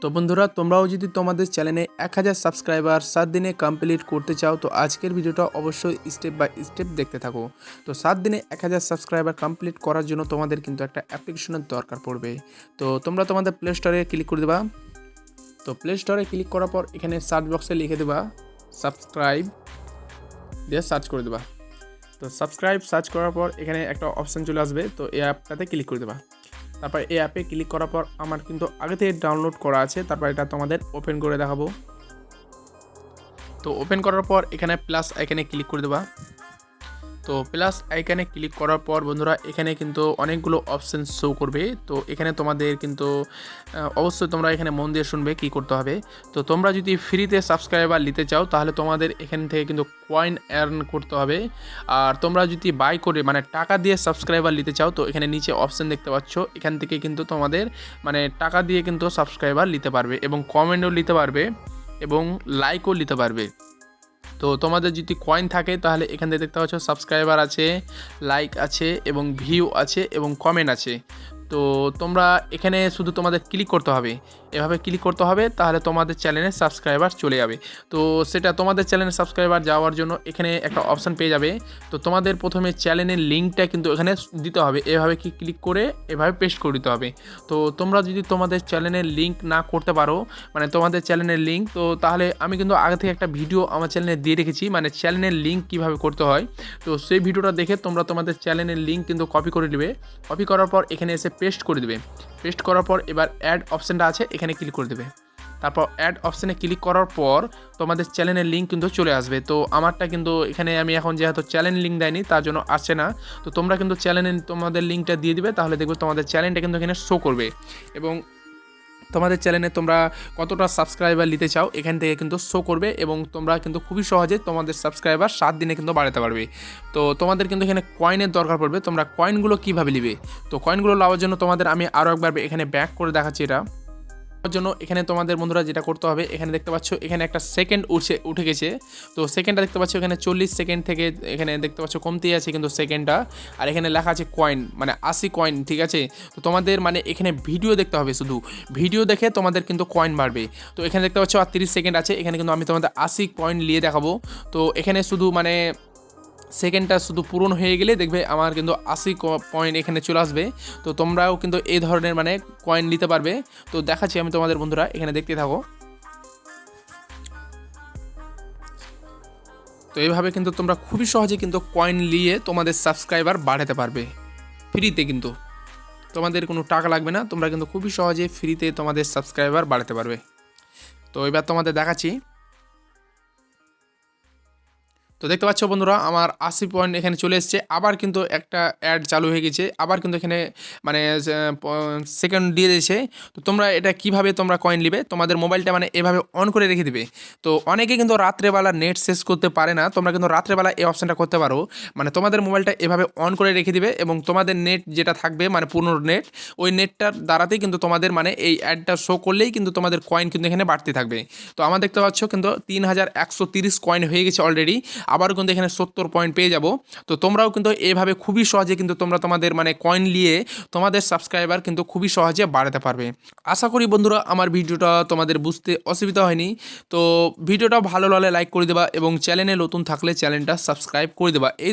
তো বন্ধুরা, তোমরাও যদি তোমাদের চ্যানেলে 1000 সাবস্ক্রাইবার 7 দিনে কমপ্লিট করতে চাও, তো আজকের ভিডিওটা অবশ্যই স্টেপ বাই স্টেপ দেখতে থাকো। তো 7 দিনে 1000 সাবস্ক্রাইবার কমপ্লিট করার জন্য তোমাদের কিন্তু একটা অ্যাপ্লিকেশনের দরকার পড়বে। তো তোমরা তোমাদের প্লে স্টোরে ক্লিক করে দেবা। তো প্লে স্টোরে ক্লিক করার পর এখানে সার্চ বক্সে লিখে দেবা সাবস্ক্রাইব, দিয়ে সার্চ করে দেবা। তো সাবস্ক্রাইব সার্চ করার পর এখানে একটা অপশান চলে আসবে, তো এই অ্যাপটাতে ক্লিক করে দেবা। তারপর এই অ্যাপে ক্লিক করার পর আমার কিন্তু আগে থেকে ডাউনলোড করা আছে, তারপর এটা তোমাদের ওপেন করে দেখাবো। তো ওপেন করার পর এখানে প্লাস আইকনে ক্লিক করে দেবা। তো প্লাস আইকনে ক্লিক করার পর বন্ধুরা এখানে কিন্তু অনেকগুলো অপশান শো করবে। তো এখানে তোমাদের কিন্তু অবশ্যই তোমরা এখানে মন দিয়ে শুনবে কি করতে হবে। তো তোমরা যদি ফ্রিতে সাবস্ক্রাইবার নিতে চাও তাহলে তোমাদের এখান থেকে কিন্তু কয়েন আর্ন করতে হবে। আর তোমরা যদি বাই করে মানে টাকা দিয়ে সাবস্ক্রাইবার নিতে চাও, তো এখানে নিচে অপশান দেখতে পাচ্ছ, এখান থেকে কিন্তু তোমাদের মানে টাকা দিয়ে কিন্তু সাবস্ক্রাইবার নিতে পারবে এবং কমেন্টও নিতে পারবে এবং লাইকও নিতে পারবে। তো তোমাদের যদি কয়েন থাকে তাহলে এখান থেকে দেখতে পাচ্ছ সাবস্ক্রাইবার আছে, লাইক আছে এবং ভিউ আছে এবং কমেন্ট আছে। তো তোমরা এখানে শুধু তোমাদের ক্লিক করতে হবে, এভাবে ক্লিক করতে হবে, তাহলে তোমাদের চ্যানেলে সাবস্ক্রাইবার চলে যাবে। তো সেটা তোমাদের চ্যানেলে সাবস্ক্রাইবার যাওয়ার জন্য এখানে একটা অপশান পেয়ে যাবে। তো তোমাদের প্রথমে চ্যানেলের লিঙ্কটা কিন্তু এখানে দিতে হবে, এভাবে কি ক্লিক করে এভাবে পেস্ট করে দিতে হবে। তো তোমরা যদি তোমাদের চ্যানেলের লিঙ্ক না করতে পারো, মানে তোমাদের চ্যানেলের লিঙ্ক, তো তাহলে আমি কিন্তু আগে থেকে একটা ভিডিও আমার চ্যানেলে দিয়ে রেখেছি, মানে চ্যানেলের লিঙ্ক কীভাবে করতে হয়। তো সেই ভিডিওটা দেখে তোমরা তোমাদের চ্যানেলের লিঙ্ক কিন্তু কপি করে নেবে। কপি করার পর এখানে এসে পেস্ট করে দেবে। পেস্ট করার পর এবার অ্যাড অপশানটা আছে, এখানে ক্লিক করে দেবে। তারপর অ্যাড অপশানে ক্লিক করার পর তোমাদের চ্যানেলের লিঙ্ক কিন্তু চলে আসবে। তো আমারটা কিন্তু এখানে আমি এখন যেহেতু চ্যানেল লিঙ্ক দেয়নি তার জন্য আসছে না। তো তোমরা কিন্তু চ্যানেলে তোমাদের লিঙ্কটা দিয়ে দিবে, তাহলে দেখবে তোমাদের চ্যানেলটা কিন্তু এখানে শো করবে এবং তোমাদের চ্যানেলে তোমরা কতটা সাবস্ক্রাইবার নিতে চাও এখান থেকে কিন্তু শো করবে এবং তোমরা কিন্তু খুবই সহজে তোমাদের সাবস্ক্রাইবার 7 দিনে কিন্তু বাড়াতে পারবে। তো তোমাদের কিন্তু এখানে কয়েনের দরকার পড়বে। তোমরা কয়েনগুলো কীভাবে নিবে, তো কয়েনগুলো নেওয়ার জন্য তোমাদের আমি আরও একবার এখানে ব্যাক করে দেখাচ্ছি। এটা জন্য এখানে তোমাদের বন্ধুরা যেটা করতে হবে, এখানে দেখতে পাচ্ছ এখানে একটা সেকেন্ড উঠে গেছে। তো সেকেন্ডটা দেখতে পাচ্ছ এখানে 40 সেকেন্ড থেকে এখানে দেখতে পাচ্ছ কমতেই আছে কিন্তু সেকেন্ডটা। আর এখানে লেখা আছে কয়েন, মানে 80 কয়েন, ঠিক আছে। তো তোমাদের মানে এখানে ভিডিও দেখতে হবে, শুধু ভিডিও দেখে তোমাদের কিন্তু কয়েন বাড়বে। তো এখানে দেখতে পাচ্ছ আর 30 সেকেন্ড আছে, এখানে কিন্তু আমি তোমাদের 80 কয়েন নিয়ে দেখাবো। তো এখানে শুধু মানে সেকেন্ডটা শুধু পূরণ হয়ে গেলে দেখবে আমার কিন্তু 80 পয়েন্ট এখানে চলে আসবে। তো তোমরাও কিন্তু এই ধরনের মানে কয়েন নিতে পারবে। তো দেখাচ্ছি আমি তোমাদের বন্ধুরা, এখানে দেখতে থাকো। তো এইভাবে কিন্তু তোমরা খুবই সহজে কিন্তু কয়েন নিয়ে তোমাদের সাবস্ক্রাইবার বাড়াতে পারবে ফ্রিতে, কিন্তু তোমাদের কোনো টাকা লাগবে না, তোমরা কিন্তু খুবই সহজে ফ্রিতে তোমাদের সাবস্ক্রাইবার বাড়াতে পারবে। তো এবার তোমাদের দেখাচ্ছি। তো দেখতে পাচ্ছ বন্ধুরা আমার 80 পয়েন্ট এখানে চলে এসছে। আবার কিন্তু একটা অ্যাড চালু হয়ে গেছে, আবার কিন্তু এখানে মানে সেকেন্ড দিয়ে দিয়েছে। তো তোমরা এটা কিভাবে তোমরা কয়েন নেবে, তোমাদের মোবাইলটা মানে এভাবে অন করে রেখে দিবে। তো অনেকে কিন্তু রাত্রেবেলা নেট শেষ করতে পারে না, তোমরা কিন্তু রাত্রেবেলা এই অপশানটা করতে পারো। মানে তোমাদের মোবাইলটা এভাবে অন করে রেখে দিবে এবং তোমাদের নেট যেটা থাকবে মানে পূর্ণ নেট, ওই নেটটার দ্বারাতেই কিন্তু তোমাদের মানে এই অ্যাডটা শো করলেই কিন্তু তোমাদের কয়েন কিন্তু এখানে বাড়তে থাকবে। তো আমার দেখতে পাচ্ছ কিন্তু 3130 কয়েন হয়ে গেছে অলরেডি, আবারও কিন্তু এখানে 70 পয়েন্ট পেয়ে যাব। তো তোমরাও কিন্তু এভাবে খুবই সহজে কিন্তু তোমরা তোমাদের মানে কয়েন নিয়ে তোমাদের সাবস্ক্রাইবার কিন্তু খুবই সহজে বাড়াতে পারবে। আশা করি বন্ধুরা আমার ভিডিওটা তোমাদের বুঝতে অসুবিধা হয়নি। তো ভিডিওটা ভালো লাগলে লাইক করে দেবা এবং চ্যানেলে নতুন থাকলে চ্যানেলটা সাবস্ক্রাইব করে দেবা। এই